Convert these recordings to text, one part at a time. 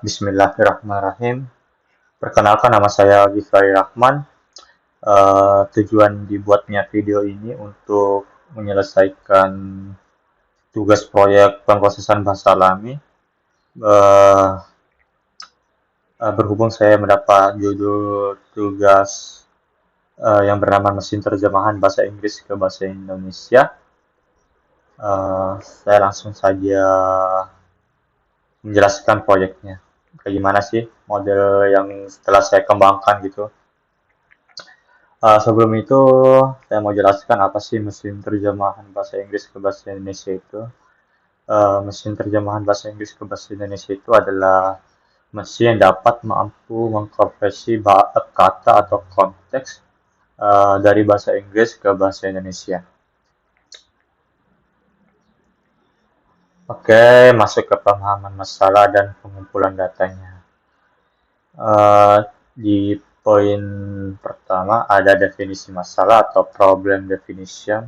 Bismillahirrahmanirrahim. Perkenalkan nama saya Gifari Rahman. Tujuan dibuatnya video ini untuk menyelesaikan tugas proyek pemrosesan bahasa alami. Eh, Berhubung saya mendapat judul tugas yang bernama mesin terjemahan bahasa Inggris ke bahasa Indonesia, saya langsung saja menjelaskan proyeknya. Kayak gimana sih model yang setelah saya kembangkan gitu. Sebelum itu, saya mau jelaskan apa sih mesin terjemahan bahasa Inggris ke bahasa Indonesia itu. Mesin terjemahan bahasa Inggris ke bahasa Indonesia itu adalah mesin yang dapat mampu mengkonversi kata atau konteks dari bahasa Inggris ke bahasa Indonesia. Oke, masuk ke pemahaman masalah dan pengumpulan datanya. Eh, di poin pertama ada definisi masalah atau problem definition.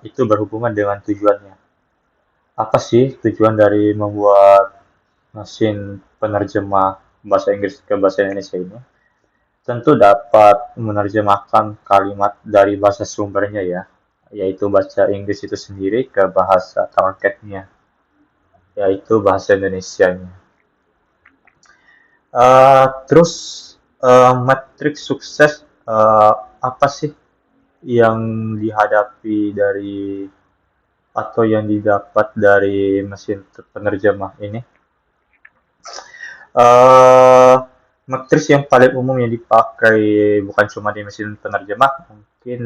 Itu berhubungan dengan tujuannya. Apa sih tujuan dari membuat mesin penerjemah bahasa Inggris ke bahasa Indonesia ini? Tentu dapat menerjemahkan kalimat dari bahasa sumbernya ya, yaitu bahasa Inggris itu sendiri ke bahasa targetnya, yaitu bahasa Indonesianya. Terus metrik sukses apa sih yang dihadapi dari atau yang didapat dari mesin penerjemah ini? Uh, Matriks yang paling umum yang dipakai bukan cuma di mesin penerjemah, mungkin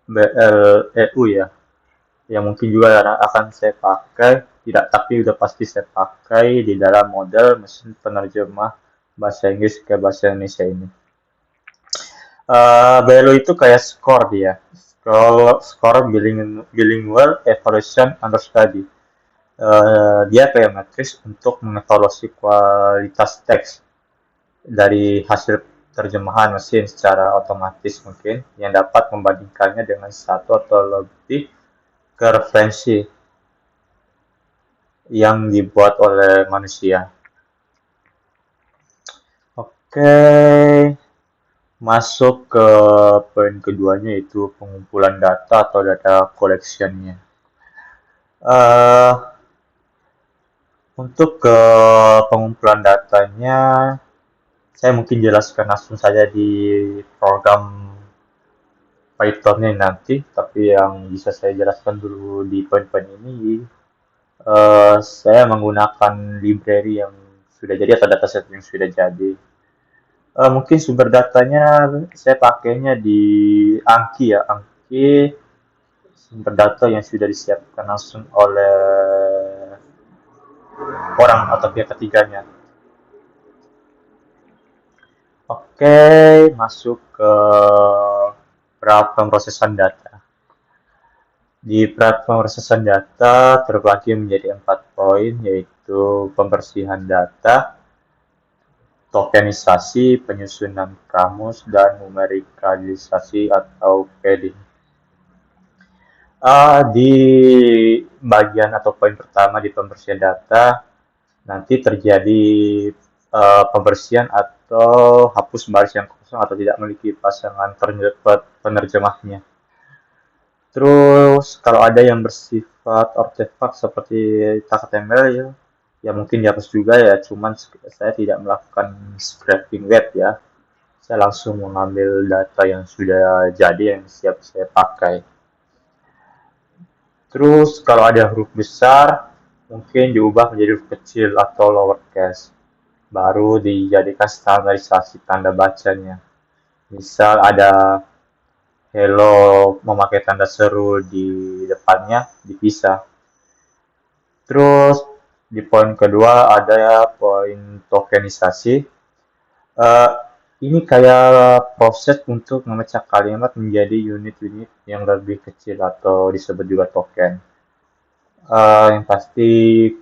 BLEU ya, yang mungkin juga akan saya pakai, tidak tapi udah pasti saya pakai di dalam model mesin penerjemah bahasa Inggris ke bahasa Indonesia ini. BLEU itu kayak skor dia, skor bilingual evaluation understudy. Dia kayak matriks untuk mengevaluasi kualitas teks dari hasil terjemahan mesin secara otomatis mungkin yang dapat membandingkannya dengan satu atau lebih referensi yang dibuat oleh manusia. Oke, masuk ke poin keduanya yaitu pengumpulan data atau data collectionnya. Uh, untuk ke pengumpulan datanya, saya mungkin jelaskan langsung saja di program Python-nya nanti, tapi yang bisa saya jelaskan dulu di poin-poin ini, saya menggunakan library yang sudah jadi atau dataset yang sudah jadi. Mungkin sumber datanya saya pakainya di Anki ya, Anki sumber data yang sudah disiapkan langsung oleh orang atau pihak ketiganya. Oke, masuk ke pemrosesan data. Di pemrosesan data terbagi menjadi 4 poin, yaitu pembersihan data, tokenisasi, penyusunan kamus, dan numerikalisasi atau padding. Di bagian atau poin pertama di pembersihan data, nanti terjadi pembersihan atau hapus baris yang kosong atau tidak memiliki pasangan penerjemahnya. Terus kalau ada yang bersifat artefak seperti HTML ya, ya mungkin dihapus juga ya, cuman saya tidak melakukan scraping web ya. Saya langsung mengambil data yang sudah jadi yang siap saya pakai. Terus kalau ada huruf besar, mungkin diubah menjadi huruf kecil atau lowercase. Baru dijadikan standarisasi tanda bacanya. Misal ada hello memakai tanda seru di depannya, dipisah. Terus di poin kedua ada poin tokenisasi. Uh, ini kayak proses untuk memecah kalimat menjadi unit-unit yang lebih kecil atau disebut juga token. Yang pasti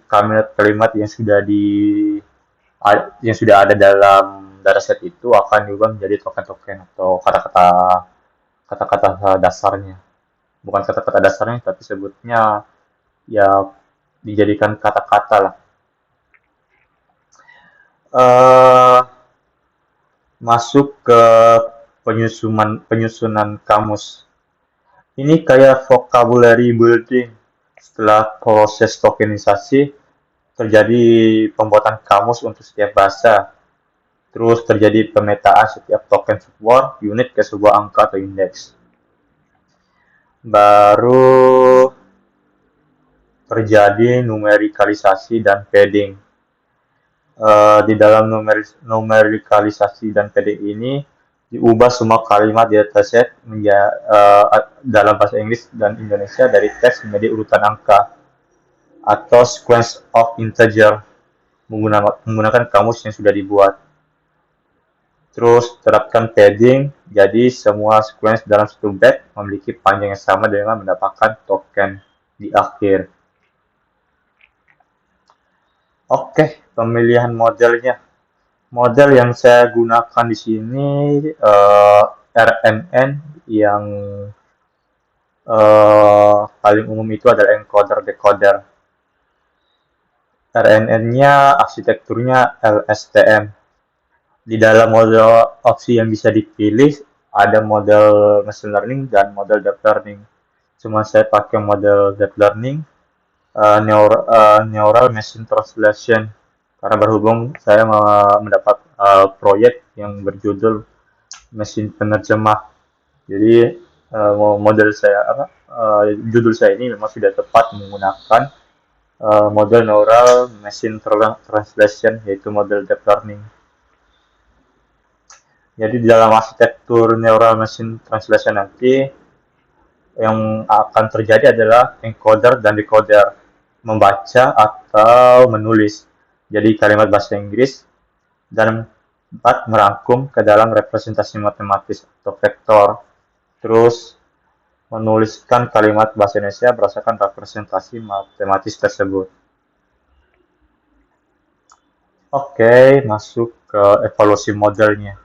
kalimat yang sudah ada dalam dataset itu akan diubah menjadi token-token atau kata-kata dasarnya. Bukan kata-kata dasarnya, tapi sebutnya ya dijadikan kata-kata lah. Uh, Masuk ke penyusunan kamus. Ini kayak vocabulary building. Setelah proses tokenisasi, terjadi pembuatan kamus untuk setiap bahasa. Terus terjadi pemetaan setiap token sebuah unit ke sebuah angka atau indeks. Baru terjadi numerikalisasi dan padding. Di dalam numerikalisasi dan padding ini diubah semua kalimat di dataset dalam bahasa Inggris dan Indonesia dari teks menjadi urutan angka atau sequence of integer menggunakan kamus yang sudah dibuat. Terus terapkan padding, jadi semua sequence dalam satu byte memiliki panjang yang sama dengan mendapatkan token di akhir. Oke, pemilihan modelnya. Model yang saya gunakan di sini RMN yang paling umum itu adalah encoder-decoder. RMN-nya arsitekturnya LSTM. Di dalam model opsi yang bisa dipilih ada model machine learning dan model deep learning. Cuma saya pakai model deep learning, neural machine translation, karena berhubung saya mendapat proyek yang berjudul mesin penerjemah. Jadi model saya judul saya ini memang sudah tepat menggunakan model neural machine translation, yaitu model deep learning. Jadi di dalam arsitektur neural machine translation nanti yang akan terjadi adalah encoder dan decoder membaca atau menulis. Jadi kalimat bahasa Inggris dan merangkum ke dalam representasi matematis atau vektor. Terus menuliskan kalimat bahasa Indonesia berdasarkan representasi matematis tersebut. Oke, masuk ke evaluasi modelnya.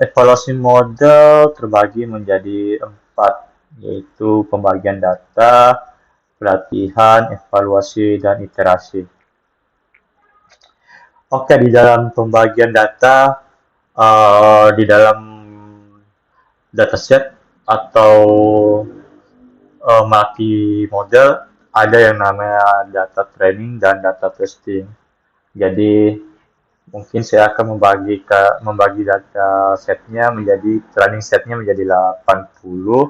Evaluasi model terbagi menjadi 4, yaitu pembagian data, pelatihan, evaluasi, dan iterasi. Oke, di dalam pembagian data, di dalam dataset atau multi model ada yang namanya data training dan data testing. Jadi mungkin saya akan membagi data setnya menjadi training setnya menjadi 80,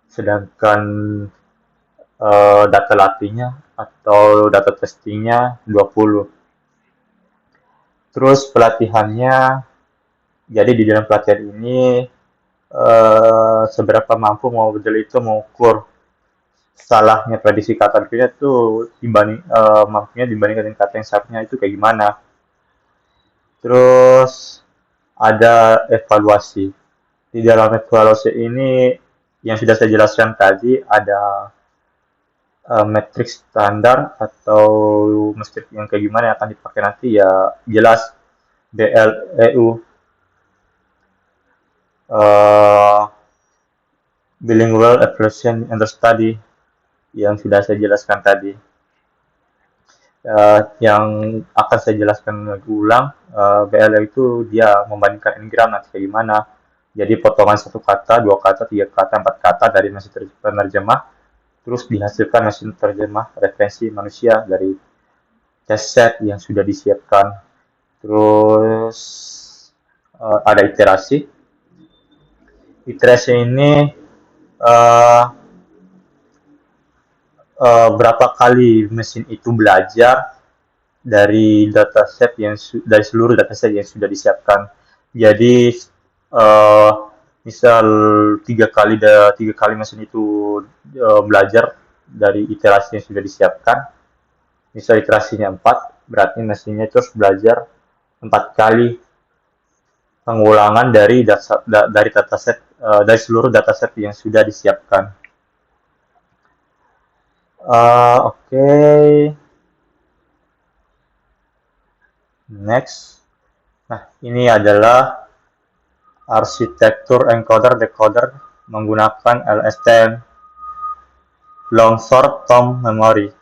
sedangkan data latihnya atau data testingnya 20. Terus pelatihannya, jadi di dalam pelatihan ini seberapa mampu model itu mengukur salahnya prediksi kata dirinya itu mampunya dibandingkan dengan kata yang seharusnya itu kayak gimana. Terus ada evaluasi. Di dalam evaluasi ini yang sudah saya jelaskan tadi ada metrik standar atau metrik yang kayak gimana yang akan dipakai nanti ya jelas BLEU, Bilingual Evaluation Understudy yang sudah saya jelaskan tadi. Yang akan saya jelaskan lagi ulang, BLEU itu dia membandingkan n-gram nanti kayak gimana. Jadi potongan 1 kata, 2 kata, 3 kata, 4 kata dari mesin penerjemah, terus dihasilkan mesin terjemah referensi manusia dari test set yang sudah disiapkan. Terus ada iterasi. Iterasi ini berapa kali mesin itu belajar dari dataset dari seluruh dataset yang sudah disiapkan. Jadi misal 3 kali mesin itu belajar dari iterasi yang sudah disiapkan. Misal iterasinya 4, berarti mesinnya terus belajar 4 kali pengulangan dari dataset dari seluruh dataset yang sudah disiapkan. Oke. Next. Nah, ini adalah arsitektur encoder-decoder menggunakan LSTM. long short term memory.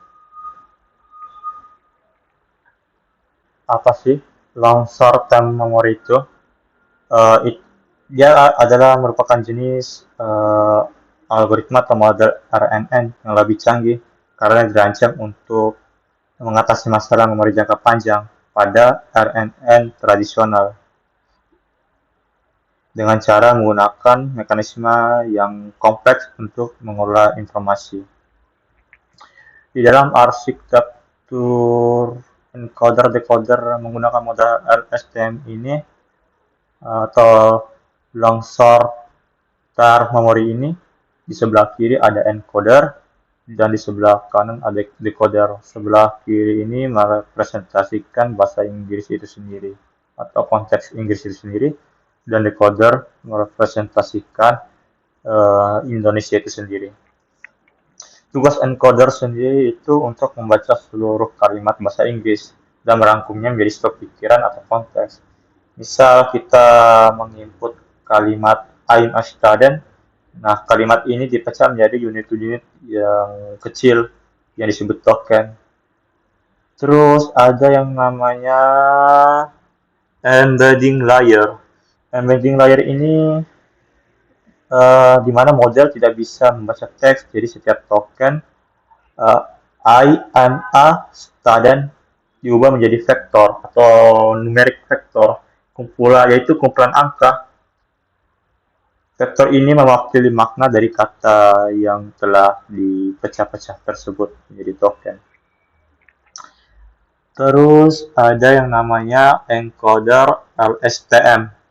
Apa sih long short term memory itu? Dia adalah merupakan jenis algoritma atau model RNN yang lebih canggih karena dirancang untuk mengatasi masalah memori jangka panjang pada RNN tradisional dengan cara menggunakan mekanisme yang kompleks untuk mengolah informasi. Di dalam arsitektur encoder-decoder menggunakan model LSTM ini atau long short term memory ini, di sebelah kiri ada encoder dan di sebelah kanan ada decoder. Sebelah kiri ini merepresentasikan bahasa Inggris itu sendiri atau konteks Inggris itu sendiri, dan decoder merepresentasikan Indonesia itu sendiri. Tugas encoder sendiri itu untuk membaca seluruh kalimat bahasa Inggris dan merangkumnya menjadi stok pikiran atau konteks. Misal kita menginput kalimat I'm a student, nah kalimat ini dipecah menjadi unit-unit yang kecil yang disebut token. Terus ada yang namanya embedding layer. Embedding layer ini di mana model tidak bisa membaca teks, jadi setiap token I am a student diubah menjadi vektor atau numerik vektor, yaitu kumpulan angka. Vektor ini mewakili makna dari kata yang telah dipecah-pecah tersebut menjadi token. Terus ada yang namanya encoder LSTM.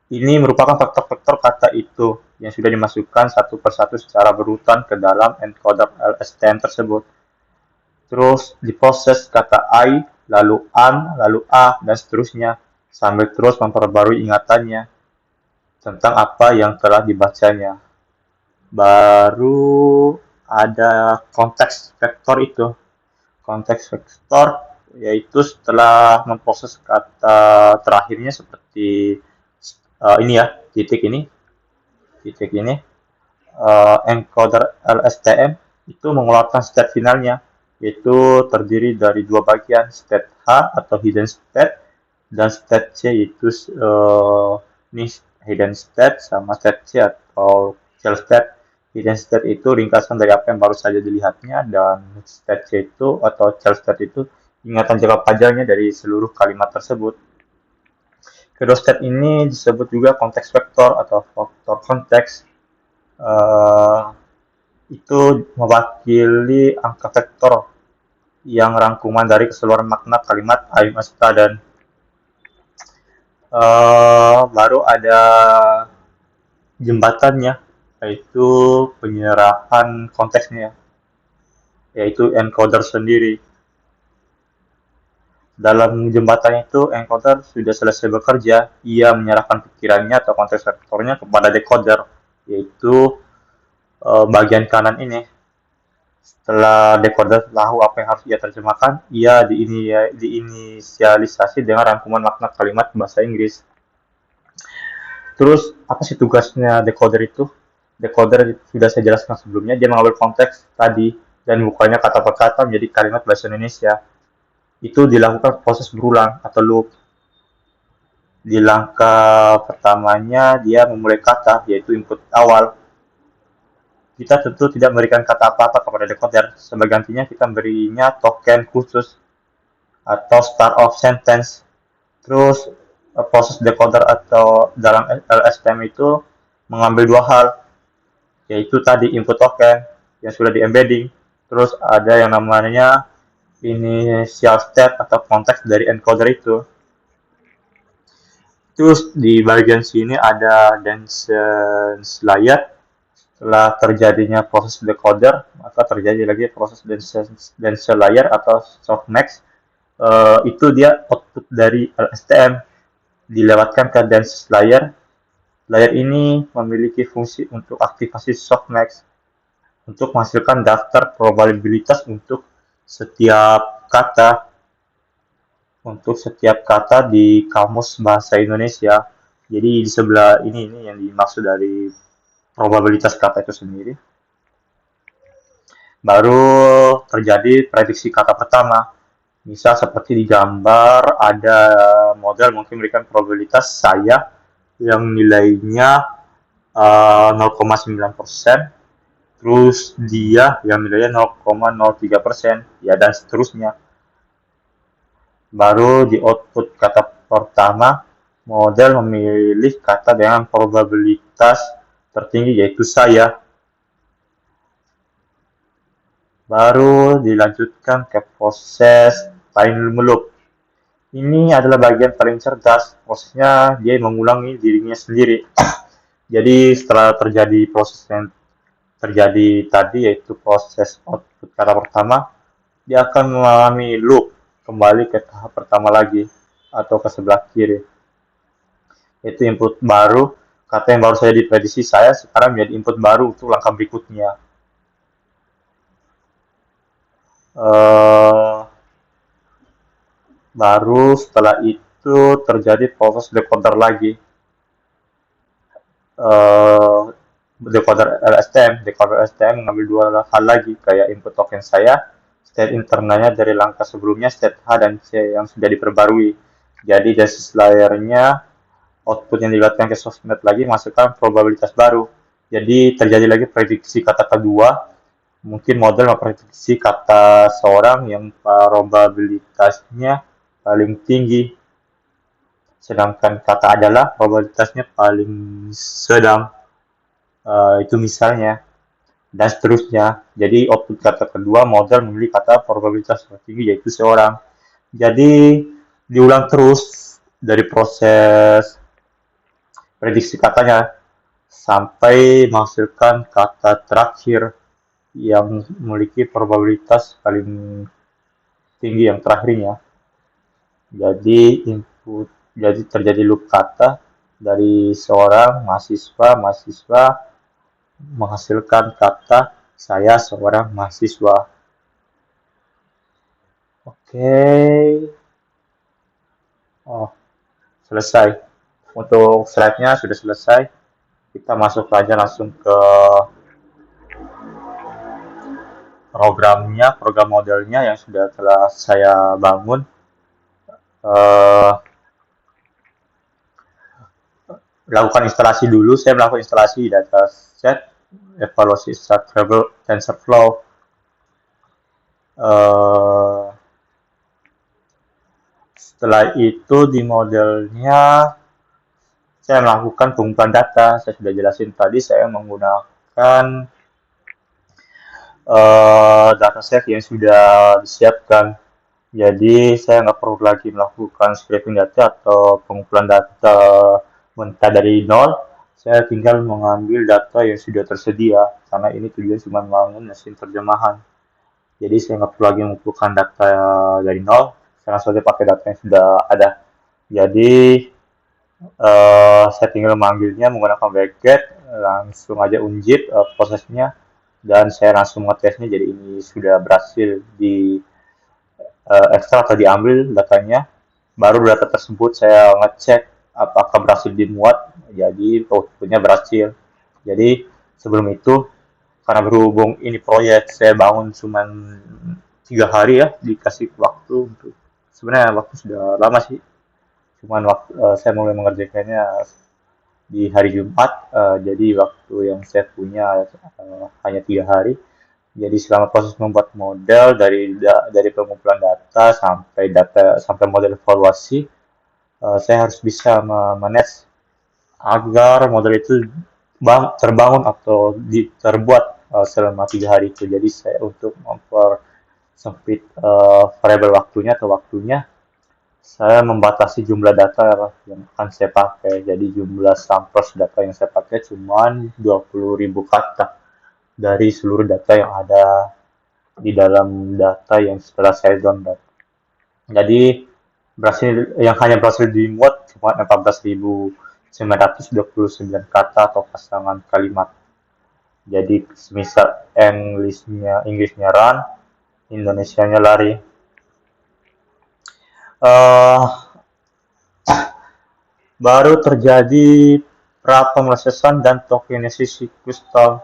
Ini merupakan vektor-vektor kata itu yang sudah dimasukkan satu persatu secara berurutan ke dalam encoder LSTM tersebut. Terus diproses kata I, lalu an, lalu a, dan seterusnya, sambil terus memperbarui ingatannya tentang apa yang telah dibacanya. Baru ada konteks vektor itu. Konteks vektor yaitu setelah memproses kata terakhirnya seperti ini ya, titik ini, encoder LSTM itu mengeluarkan state finalnya, yaitu terdiri dari dua bagian, state H atau hidden state dan state C, yaitu ini hidden state sama state C atau child state. Hidden state itu ringkasan dari apa yang baru saja dilihatnya, dan state C itu atau child state itu ingatan jangka panjangnya dari seluruh kalimat tersebut. Kedua state ini disebut juga konteks vektor atau vektor konteks. Itu mewakili angka vektor yang rangkuman dari keseluruhan makna kalimat I'm a student. Baru ada jembatannya, yaitu penyerahan konteksnya, yaitu encoder sendiri. Dalam jembatan itu, encoder sudah selesai bekerja, ia menyerahkan pikirannya atau konteks vektornya kepada decoder, yaitu bagian kanan ini. Setelah decoder tahu apa yang harus ia terjemahkan, ia diinisialisasi dengan rangkuman makna kalimat bahasa Inggris. Terus, apa sih tugasnya decoder itu? Decoder sudah saya jelaskan sebelumnya, dia mengambil konteks tadi dan mengubahnya kata per kata menjadi kalimat bahasa Indonesia. Itu dilakukan proses berulang atau loop. Di langkah pertamanya, dia memulai kata, yaitu input awal. Kita tentu tidak memberikan kata apa-apa kepada decoder, sebagai gantinya kita memberinya token khusus atau start of sentence. Terus proses decoder atau dalam LSTM itu mengambil dua hal, yaitu tadi input token yang sudah di embedding, terus ada yang namanya initial state atau konteks dari encoder itu. Terus di bagian sini ada dense layer. Setelah terjadinya proses decoder, maka terjadi lagi proses dense layer atau softmax. Itu dia output dari LSTM dilewatkan ke dense layer. Layer ini memiliki fungsi untuk aktivasi softmax untuk menghasilkan daftar probabilitas untuk setiap kata di kamus bahasa Indonesia. Jadi di sebelah ini yang dimaksud dari probabilitas kata itu sendiri. baru terjadi prediksi kata pertama. Misal seperti di gambar ada model mungkin memberikan probabilitas saya yang nilainya 0,9%, terus dia yang nilainya 0,03%, ya dan seterusnya. Baru di output kata pertama, model memilih kata dengan probabilitas tertinggi yaitu saya. Baru dilanjutkan ke proses time loop. Ini adalah bagian paling cerdas. Prosesnya dia mengulangi dirinya sendiri. Jadi setelah terjadi proses yang terjadi tadi yaitu proses output kata pertama, dia akan mengalami loop kembali ke tahap pertama lagi atau ke sebelah kiri. Itu input baru, kata yang baru saja diprediksi saya sekarang menjadi input baru untuk langkah berikutnya. Baru setelah itu terjadi proses decoder lagi. Decoder LSTM mengambil dua hal lagi, kayak input token saya, state internalnya dari langkah sebelumnya, state H dan C yang sudah diperbarui. Jadi basis layernya output yang dilihatkan ke sosmed lagi masukkan probabilitas baru. Jadi terjadi lagi prediksi kata kedua. Mungkin model memprediksi kata seorang yang probabilitasnya paling tinggi, sedangkan kata adalah probabilitasnya paling sedang. Itu misalnya, dan seterusnya. Jadi output kata kedua model memilih kata probabilitas tertinggi yaitu seorang. Jadi diulang terus dari proses prediksi katanya sampai menghasilkan kata terakhir yang memiliki probabilitas paling tinggi yang terakhirnya. Jadi terjadi loop kata dari seorang mahasiswa menghasilkan kata saya seorang mahasiswa. Oke. Oh, selesai. Untuk slide-nya sudah selesai. Kita masuk aja langsung ke program modelnya yang telah saya bangun. Lakukan instalasi dulu. Saya melakukan instalasi dataset, evaluasi structural TensorFlow. Setelah itu di modelnya saya melakukan pengumpulan data. Saya sudah jelasin tadi, saya menggunakan dataset yang sudah disiapkan. Jadi saya nggak perlu lagi melakukan scraping data atau pengumpulan data mentah dari nol. Saya tinggal mengambil data yang sudah tersedia, karena ini tujuan cuma membangun mesin terjemahan. Jadi saya nggak perlu lagi mengumpulkan data dari nol, saya langsung saja pakai data yang sudah ada. Jadi saya tinggal mengambilnya menggunakan bracket, langsung aja unzip prosesnya, dan saya langsung ngetesnya. Jadi ini sudah berhasil di ekstrak atau diambil datanya. Baru data tersebut saya ngecek apakah berhasil dimuat, jadi outputnya berhasil. Jadi sebelum itu, karena berhubung ini proyek saya bangun cuma 3 hari ya, dikasih waktu untuk, sebenarnya waktu sudah lama sih, cuman waktu saya mulai mengerjakannya di hari Jumat, jadi waktu yang saya punya hanya 3 hari. Jadi selama proses membuat model dari pengumpulan data sampai model evaluasi, saya harus bisa manage agar model itu terbangun atau terbuat selama 3 hari itu. Jadi saya untuk mempersempit variabel waktunya, saya membatasi jumlah data yang akan saya pakai. Jadi jumlah samples data yang saya pakai cuma 20.000 kata dari seluruh data yang ada di dalam data yang setelah saya download. Jadi yang hanya berhasil dimuat cuma 14.929 kata atau pasangan kalimat. Jadi misal Inggrisnya run, Indonesianya lari. Baru terjadi pra-pemrosesan dan tokenisasi custom.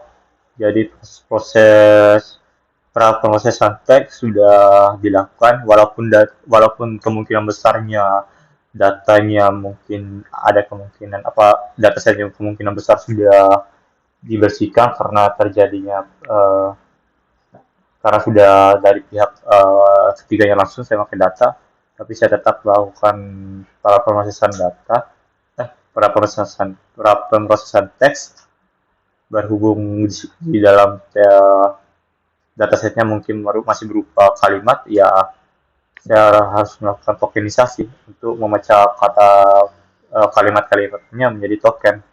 Jadi proses Pra-pemrosesan teks sudah dilakukan, walaupun kemungkinan besarnya datanya mungkin ada kemungkinan data saja kemungkinan besar sudah dibersihkan karena sudah dari pihak ketiganya langsung saya pakai data, tapi saya tetap melakukan para pemrosesan data, para pemrosesan teks berhubung di dalam datasetnya mungkin masih berupa kalimat, ya saya harus melakukan tokenisasi untuk memecah kata kalimat-kalimatnya menjadi token.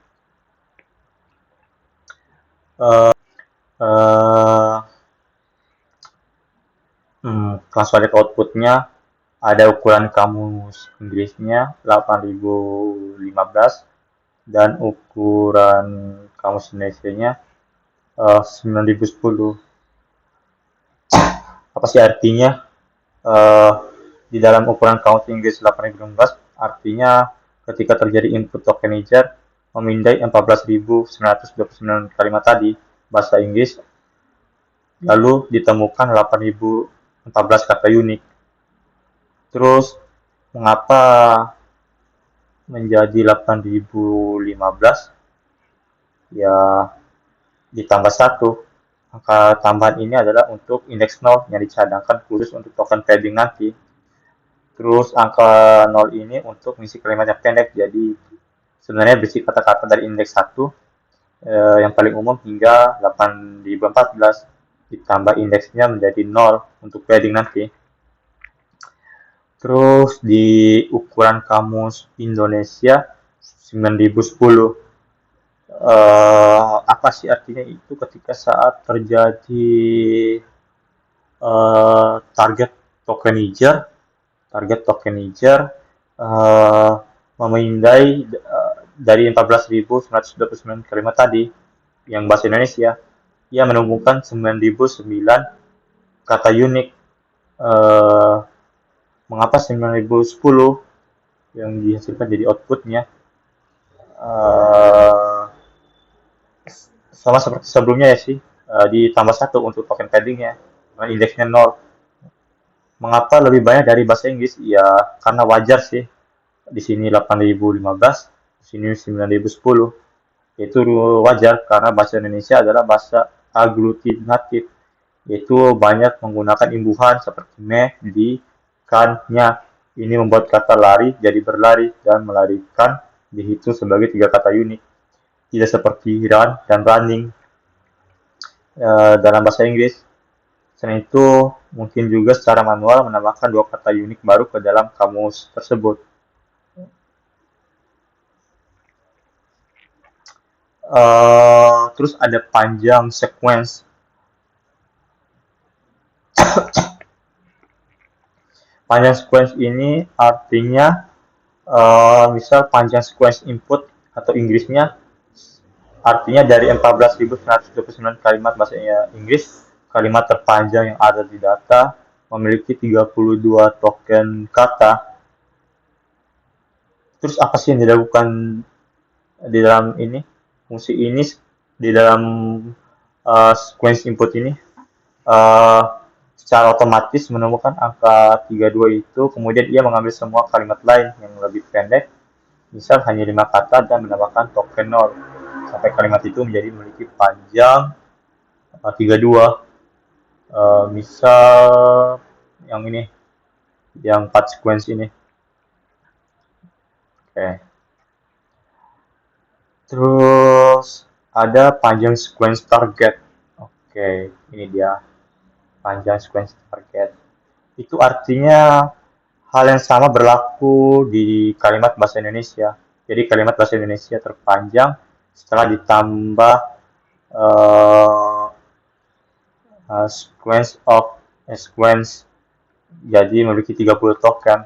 Langsung ada ke outputnya, ada ukuran kamus Inggrisnya 8015 dan ukuran kamus Indonesianya 9010. Apa sih artinya? Di dalam ukuran kamus Inggris 8015 artinya ketika terjadi input tokenizer memindai 14.929 kalimat tadi bahasa Inggris, lalu ditemukan 8.014 kata unik. Terus mengapa menjadi 8.015? Ya ditambah 1. Angka tambahan ini adalah untuk indeks 0 yang dicadangkan khusus untuk token padding nanti. Terus angka 0 ini untuk mengisi kalimat yang pendek. Jadi sebenarnya berisi kata-kata dari indeks 1 yang paling umum hingga 8.014 ditambah indeksnya menjadi 0 untuk padding nanti. Terus di ukuran kamus Indonesia 9010. Apa sih artinya itu ketika saat terjadi target tokenizer memindai dari 14.929 kalimat tadi yang bahasa Indonesia, ia menemukan 9.009 kata unik. Mengapa 9.010 yang dihasilkan jadi outputnya? Sama seperti sebelumnya ya sih, ditambah 1 untuk token paddingnya, indeksnya 0. Mengapa lebih banyak dari bahasa Inggris? Ya karena wajar sih, di sini 8.015, di sini 9.010. Itu wajar karena bahasa Indonesia adalah bahasa aglutinatif, yaitu banyak menggunakan imbuhan seperti me, di, kan, nya. Ini membuat kata lari jadi berlari dan melarikan dihitung sebagai 3 kata unik. Tidak seperti run dan running dalam bahasa Inggris. Selain itu, mungkin juga secara manual menambahkan 2 kata unik baru ke dalam kamus tersebut. Terus ada panjang sequence. Panjang sequence ini artinya misal panjang sequence input atau Inggrisnya artinya dari 14.129 kalimat bahasa Inggris, kalimat terpanjang yang ada di data memiliki 32 token kata. Terus apa sih yang dilakukan di dalam ini? Fungsi ini di dalam sequence input ini secara otomatis menemukan angka 32 itu, kemudian ia mengambil semua kalimat lain yang lebih pendek, misal hanya 5 kata dan menambahkan token 0 sampai kalimat itu menjadi memiliki panjang 32. Misal yang ini, yang 4 sequence ini. Oke. Terus ada panjang sequence target. Oke, ini dia panjang sequence target. Itu artinya hal yang sama berlaku di kalimat bahasa Indonesia. Jadi kalimat bahasa Indonesia terpanjang setelah ditambah sequence jadi memiliki 30 token.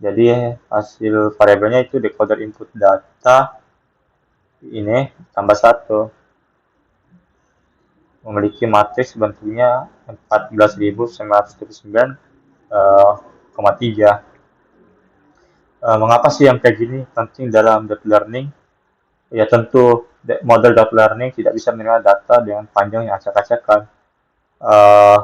Jadi hasil variabelnya itu decoder input data ini tambah 1 memiliki matriks bentuknya 14.939,3. Mengapa sih yang kayak gini penting dalam deep learning? Ya tentu model deep learning tidak bisa menerima data dengan panjang yang acak-acakan. Eh,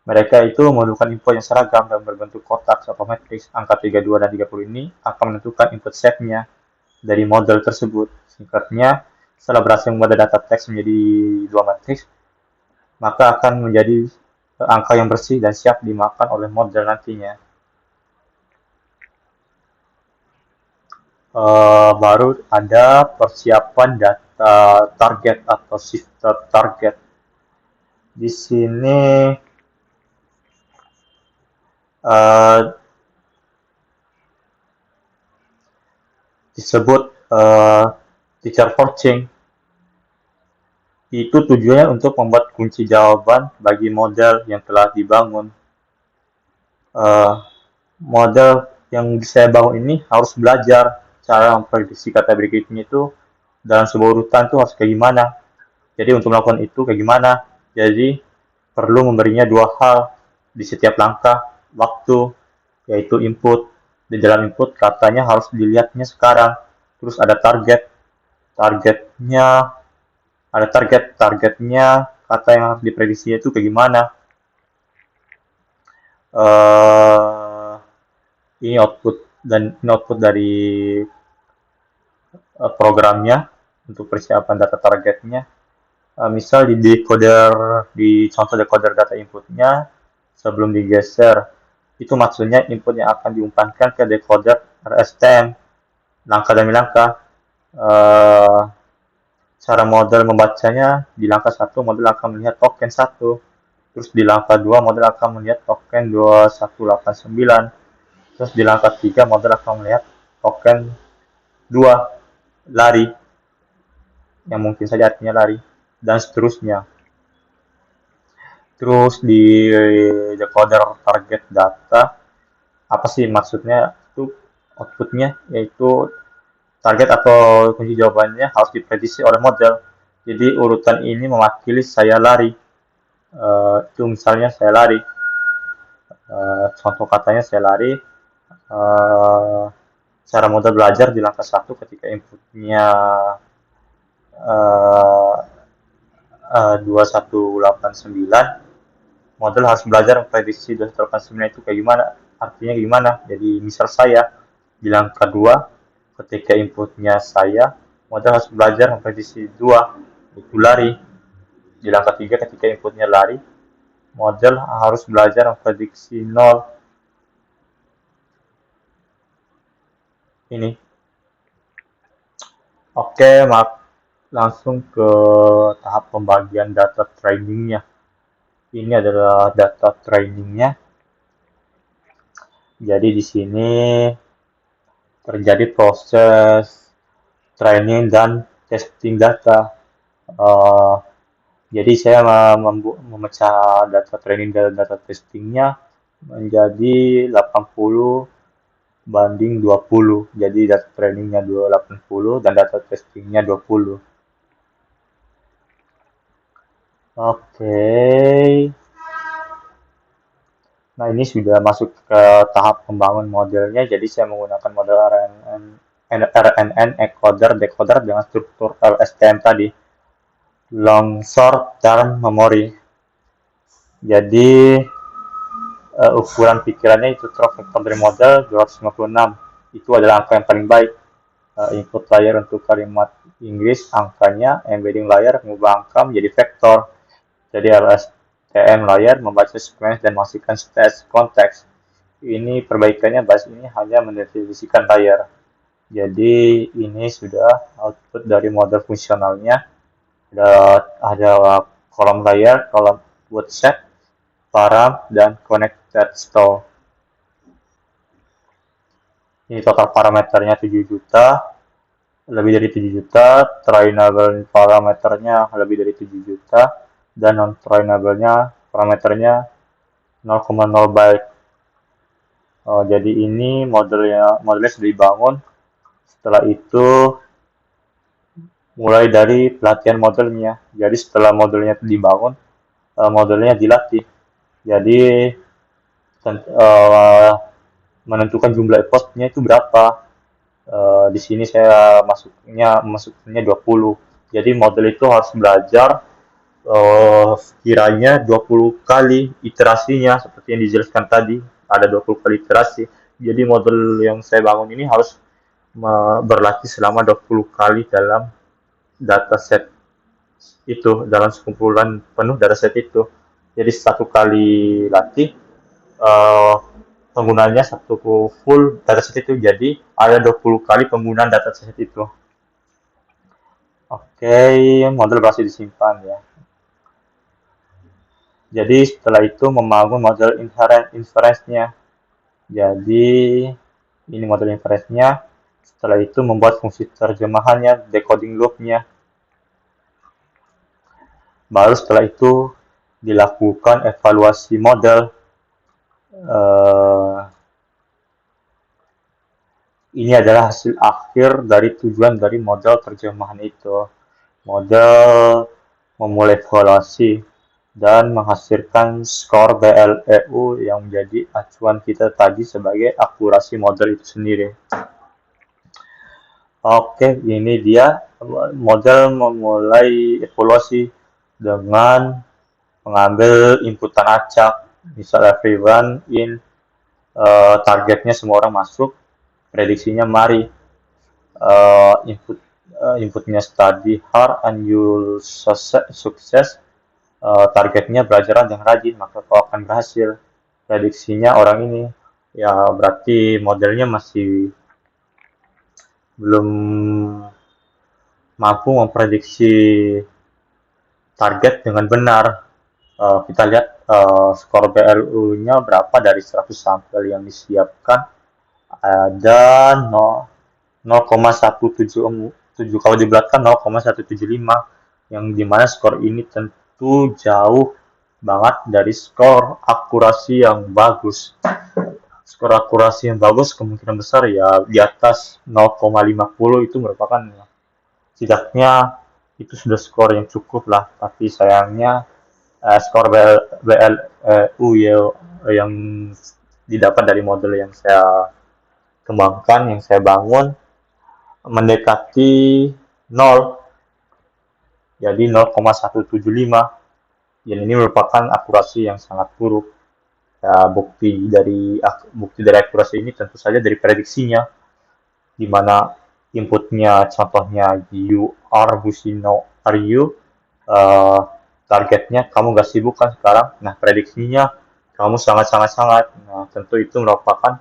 Mereka itu memerlukan input yang seragam dan berbentuk kotak atau matriks. Angka 32 dan 30 ini akan menentukan input setnya dari model tersebut. Singkatnya, setelah berhasil membuat data teks menjadi dua matriks, maka akan menjadi angka yang bersih dan siap dimakan oleh model nantinya. Baru ada persiapan data target atau shifted target. Di sini disebut teacher forcing. Itu tujuannya untuk membuat kunci jawaban bagi model yang telah dibangun. Model yang saya bangun ini harus belajar cara memprediksi kata berikutnya itu dalam sebuah urutan itu harus kayak gimana. Jadi untuk melakukan itu kayak gimana. Jadi perlu memberinya dua hal di setiap langkah waktu, yaitu input. Di dalam input katanya harus dilihatnya sekarang. Terus ada targetnya, targetnya kata yang harus diprediksi itu kayak gimana. Ini output dari programnya untuk persiapan data targetnya. Misal di decoder, di contoh decoder data inputnya sebelum digeser, itu maksudnya input yang akan diumpankan ke decoder RSTM langkah demi langkah. Cara model membacanya di langkah 1 model akan melihat token 1, terus di langkah 2 model akan melihat token 2189, terus di langkah 3 model akan melihat token 2 lari, yang mungkin saja artinya lari, dan seterusnya. Terus di decoder target data, apa sih maksudnya itu outputnya, yaitu target atau kunci jawabannya harus diprediksi oleh model. Jadi urutan ini mewakili saya lari. Itu misalnya saya lari. Contoh katanya saya lari. Cara model belajar di langkah 1 ketika inputnya 2189, model harus belajar memprediksi 2189 itu kayak gimana, artinya gimana. Jadi misal saya di langkah 2 ketika inputnya saya, model harus belajar memprediksi 2 itu lari. Di langkah 3 ketika inputnya lari, model harus belajar memprediksi 0 ini. Oke, langsung ke tahap pembagian data trainingnya. Ini adalah data trainingnya. Jadi di sini terjadi proses training dan testing data. Jadi saya memecah data training dan data testingnya menjadi 80 banding 20. Jadi data trainingnya 80 dan data testingnya 20. Oke. Nah, ini sudah masuk ke tahap pembangun modelnya. Jadi saya menggunakan model RNN encoder decoder dengan struktur LSTM tadi. Long short term memory. Jadi ukuran pikirannya itu trok vektor dari model 256. Itu adalah angka yang paling baik. Input layer untuk kalimat Inggris, angkanya, embedding layer mengubah angka menjadi vektor. Jadi LSTM layer membaca sequence dan menghasilkan stage konteks. Ini perbaikannya bahas ini hanya mendefinisikan layer. Jadi ini sudah output dari model fungsionalnya. Ada kolom layer, kolom word set, param, dan connected store. Ini total parameternya 7 juta, lebih dari 7 juta, trainable parameternya lebih dari 7 juta, dan non-trainable-nya parameternya 0,0 byte. Jadi ini modelnya sudah dibangun. Setelah itu mulai dari pelatihan modelnya. Jadi setelah modelnya dibangun, modelnya dilatih. Jadi menentukan jumlah epochnya itu berapa. Di sini saya masuknya 20. Jadi model itu harus belajar kiranya 20 kali iterasinya seperti yang dijelaskan tadi, ada 20 kali iterasi. Jadi model yang saya bangun ini harus berlatih selama 20 kali dalam dataset itu, dalam sekumpulan penuh dataset itu. Jadi satu kali latih uh, penggunanya satu full dataset itu, jadi ada 20 kali penggunaan dataset itu. Oke, model berhasil disimpan ya. Jadi setelah itu membangun model inference-nya. Jadi ini model inference-nya. Setelah itu membuat fungsi terjemahannya, decoding loop-nya. Baru setelah itu dilakukan evaluasi model. Ini adalah hasil akhir dari tujuan dari model terjemahan itu. Model memulai evaluasi dan menghasilkan skor BLEU yang menjadi acuan kita tadi sebagai akurasi model itu sendiri. Oke, ini dia model memulai evaluasi dengan mengambil inputan acak, misal everyone in, targetnya semua orang masuk, prediksinya mari, inputnya study hard and you'll success, targetnya belajar dan rajin maka kau akan berhasil, prediksinya orang ini, ya berarti modelnya masih belum mampu memprediksi target dengan benar. Kita lihat skor BLU-nya berapa dari 100 sampel yang disiapkan, ada 0,177, kalau dibulatkan 0,175, yang dimana skor ini tentu jauh banget dari skor akurasi yang bagus. Skor akurasi yang bagus kemungkinan besar ya di atas 0,50, itu merupakan setidaknya itu sudah skor yang cukup lah. Tapi sayangnya skor BLU yang didapat dari model yang saya kembangkan, yang saya bangun, mendekati 0, jadi 0,175. Yang ini merupakan akurasi yang sangat buruk. Ya, bukti dari akurasi ini tentu saja dari prediksinya, di mana inputnya contohnya you are Busino are you, targetnya kamu gak sibuk kan sekarang, nah prediksinya kamu sangat. Nah tentu itu merupakan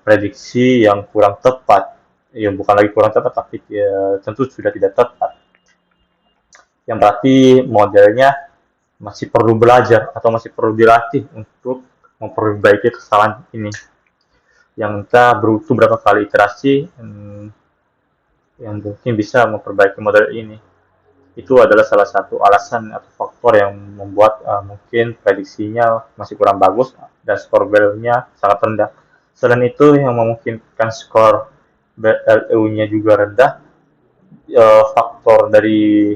prediksi yang kurang tepat, ya bukan lagi kurang tepat tapi tentu sudah tidak tepat, yang berarti modelnya masih perlu belajar atau masih perlu dilatih untuk memperbaiki kesalahan ini, yang kita butuh berapa kali iterasi yang mungkin bisa memperbaiki model ini. Itu adalah salah satu alasan atau faktor yang membuat mungkin prediksinya masih kurang bagus dan skor BLU-nya sangat rendah. Selain itu yang memungkinkan skor BLU-nya juga rendah, faktor dari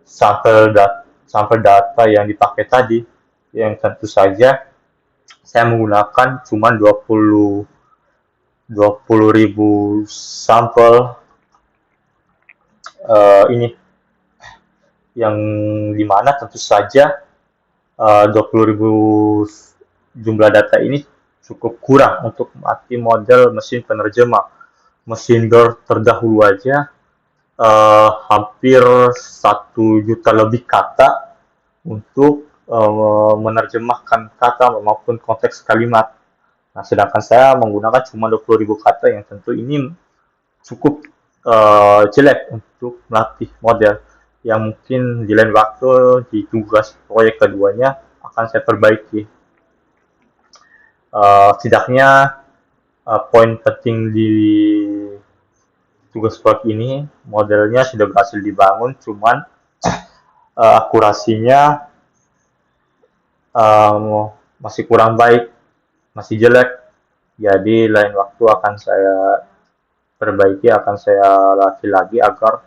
sampel data yang dipakai tadi, yang tentu saja saya menggunakan cuma 20.000 sampel ini, yang dimana tentu saja 20.000 jumlah data ini cukup kurang untuk melatih model mesin penerjemah. Mesin terdahulu aja hampir 1 juta lebih kata untuk menerjemahkan kata maupun konteks kalimat. Nah, sedangkan saya menggunakan cuma 20.000 kata, yang tentu ini cukup jelek untuk melatih model, yang mungkin di lain waktu di tugas proyek keduanya akan saya perbaiki. Setidaknya poin penting di tugas proyek ini, modelnya sudah berhasil dibangun, cuman akurasinya masih kurang baik, masih jelek. Jadi lain waktu akan saya perbaiki, akan saya latih lagi agar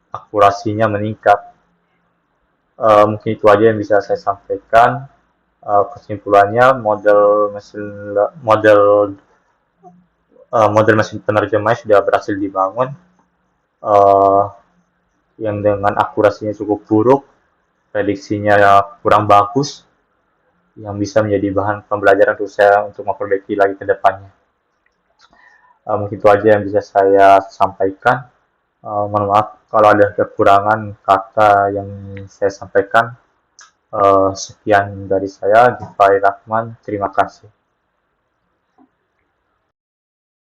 akurasinya meningkat. Mungkin itu aja yang bisa saya sampaikan. Kesimpulannya, model mesin penerjemah sudah berhasil dibangun. yang dengan akurasinya cukup buruk, prediksinya kurang bagus, yang bisa menjadi bahan pembelajaran untuk saya untuk memperbaiki lagi ke depannya. Mungkin itu aja yang bisa saya sampaikan. Mohon maaf kalau ada kekurangan kata yang saya sampaikan. Sekian dari saya, Gifari Rahman. Terima kasih.